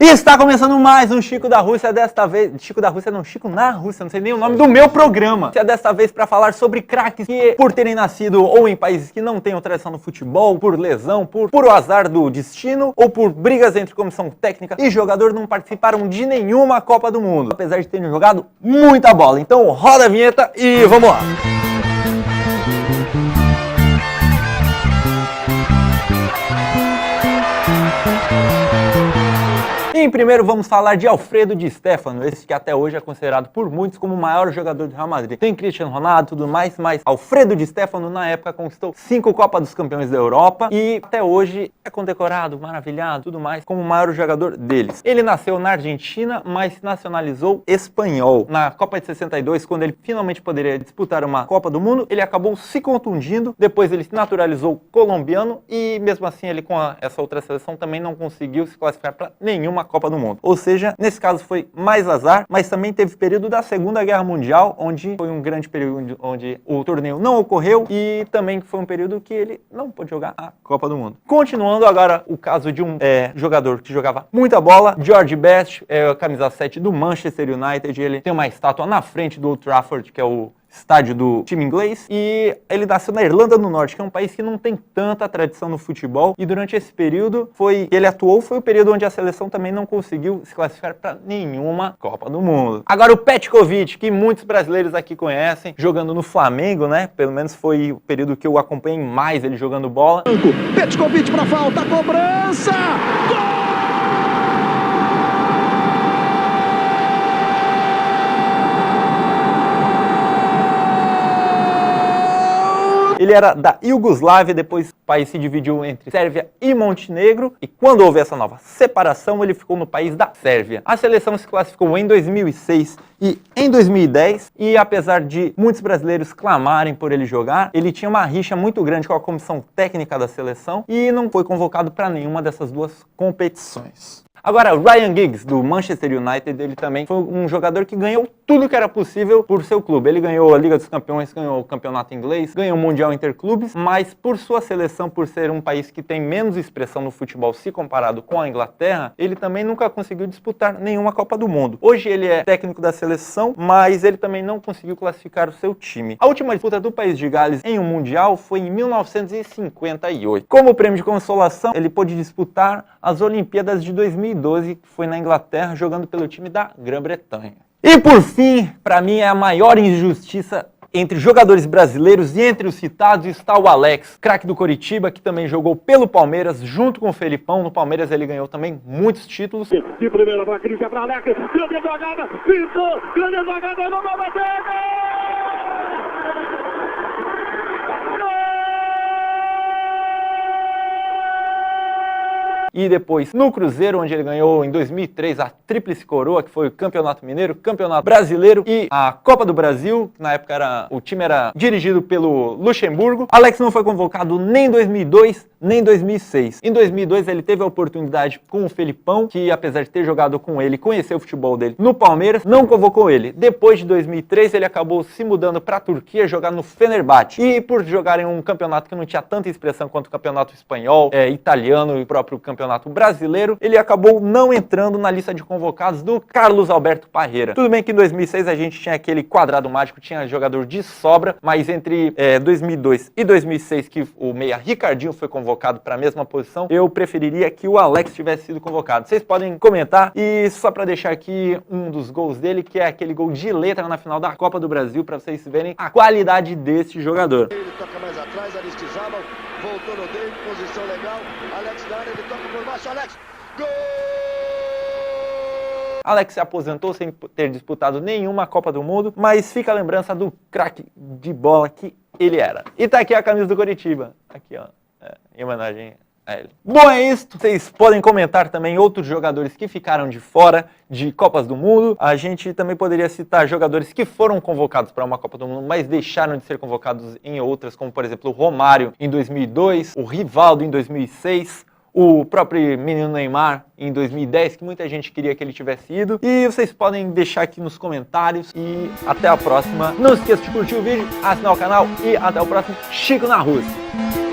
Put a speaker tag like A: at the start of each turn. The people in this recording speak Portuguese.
A: E está começando mais um Chico da Rússia, desta vez... Chico da Rússia não, Chico na Rússia, não sei nem o nome do meu programa. É desta vez para falar sobre craques que, por terem nascido ou em países que não tenham tradição no futebol, por lesão, por puro azar do destino, ou por brigas entre comissão técnica e jogador, não participaram de nenhuma Copa do Mundo, apesar de terem jogado muita bola. Então roda a vinheta e vamos lá. Em primeiro vamos falar de Alfredo Di Stéfano, esse que até hoje é considerado por muitos como o maior jogador do Real Madrid. Tem Cristiano Ronaldo e tudo mais, mas Alfredo Di Stéfano na época conquistou 5 Copas dos Campeões da Europa e até hoje é condecorado, maravilhado, tudo mais, como o maior jogador deles. Ele nasceu na Argentina, mas se nacionalizou espanhol. Na Copa de 62, quando ele finalmente poderia disputar uma Copa do Mundo, ele acabou se contundindo, depois ele se naturalizou colombiano e mesmo assim ele com essa outra seleção também não conseguiu se classificar para nenhuma Copa do Mundo. Ou seja, nesse caso foi mais azar, mas também teve período da Segunda Guerra Mundial, onde foi um grande período onde o torneio não ocorreu e também foi um período que ele não pôde jogar a Copa do Mundo. Continuando agora o caso de um jogador que jogava muita bola, George Best, camisa 7 do Manchester United, ele tem uma estátua na frente do Old Trafford, que é o estádio do time inglês, e ele nasceu na Irlanda do Norte, que é um país que não tem tanta tradição no futebol, e durante esse período ele atuou, foi o período onde a seleção também não conseguiu se classificar para nenhuma Copa do Mundo. Agora o Petkovic, que muitos brasileiros aqui conhecem, jogando no Flamengo, né? Pelo menos foi o período que eu acompanhei mais ele jogando bola.
B: Petkovic para falta, cobrança! Gol!
A: Ele era da Iugoslávia, depois o país se dividiu entre Sérvia e Montenegro, e quando houve essa nova separação, ele ficou no país da Sérvia. A seleção se classificou em 2006 e em 2010, e apesar de muitos brasileiros clamarem por ele jogar, ele tinha uma rixa muito grande com a comissão técnica da seleção e não foi convocado para nenhuma dessas duas competições. Agora, o Ryan Giggs, do Manchester United, ele também foi um jogador que ganhou tudo que era possível por seu clube. Ele ganhou a Liga dos Campeões, ganhou o Campeonato Inglês, ganhou o Mundial Interclubes, mas por sua seleção, por ser um país que tem menos expressão no futebol se comparado com a Inglaterra, ele também nunca conseguiu disputar nenhuma Copa do Mundo. Hoje ele é técnico da seleção, mas ele também não conseguiu classificar o seu time. A última disputa do país de Gales em um Mundial foi em 1958. Como prêmio de consolação, ele pôde disputar as Olimpíadas de 2012, que foi na Inglaterra, jogando pelo time da Grã-Bretanha. E por fim, para mim é a maior injustiça entre jogadores brasileiros e entre os citados está o Alex, craque do Coritiba, que também jogou pelo Palmeiras, junto com o Felipão. No Palmeiras ele ganhou também muitos títulos.
C: De primeira para Cristian, para Alex, grande jogada, pintou, grande jogada, não vai bater,
A: E depois no Cruzeiro, onde ele ganhou em 2003 a Tríplice Coroa, que foi o Campeonato Mineiro, Campeonato Brasileiro e a Copa do Brasil, que na época o time era dirigido pelo Luxemburgo. Alex não foi convocado nem em 2002, nem em 2006. Em 2002 ele teve a oportunidade com o Felipão, que apesar de ter jogado com ele, conheceu o futebol dele no Palmeiras, não convocou ele. Depois de 2003 ele acabou se mudando para a Turquia, jogar no Fenerbahçe. E por jogar em um campeonato que não tinha tanta expressão quanto o campeonato espanhol, italiano e o próprio campeonato brasileiro, ele acabou não entrando na lista de convocados do Carlos Alberto Parreira. Tudo bem que em 2006 a gente tinha aquele quadrado mágico, tinha jogador de sobra, mas entre 2002 e 2006, que o meia Ricardinho foi convocado para a mesma posição, eu preferiria que o Alex tivesse sido convocado. Vocês podem comentar, e só para deixar aqui um dos gols dele, que é aquele gol de letra na final da Copa do Brasil, para vocês verem a qualidade desse jogador.
D: Ele toca mais atrás, Aristizábal, voltou no dele, posição legal, Alex na área, ele toca por baixo, Alex, gol!
A: Alex se aposentou sem ter disputado nenhuma Copa do Mundo, mas fica a lembrança do craque de bola que ele era. E tá aqui a camisa do Coritiba, aqui ó, em homenagem a ele. Bom, é isso. Vocês podem comentar também outros jogadores que ficaram de fora de Copas do Mundo. A gente também poderia citar jogadores que foram convocados para uma Copa do Mundo, mas deixaram de ser convocados em outras, como por exemplo o Romário em 2002, o Rivaldo em 2006, o próprio menino Neymar em 2010, que muita gente queria que ele tivesse ido. E vocês podem deixar aqui nos comentários. E até a próxima. Não esqueça de curtir o vídeo, assinar o canal e até o próximo Chico na Rússia.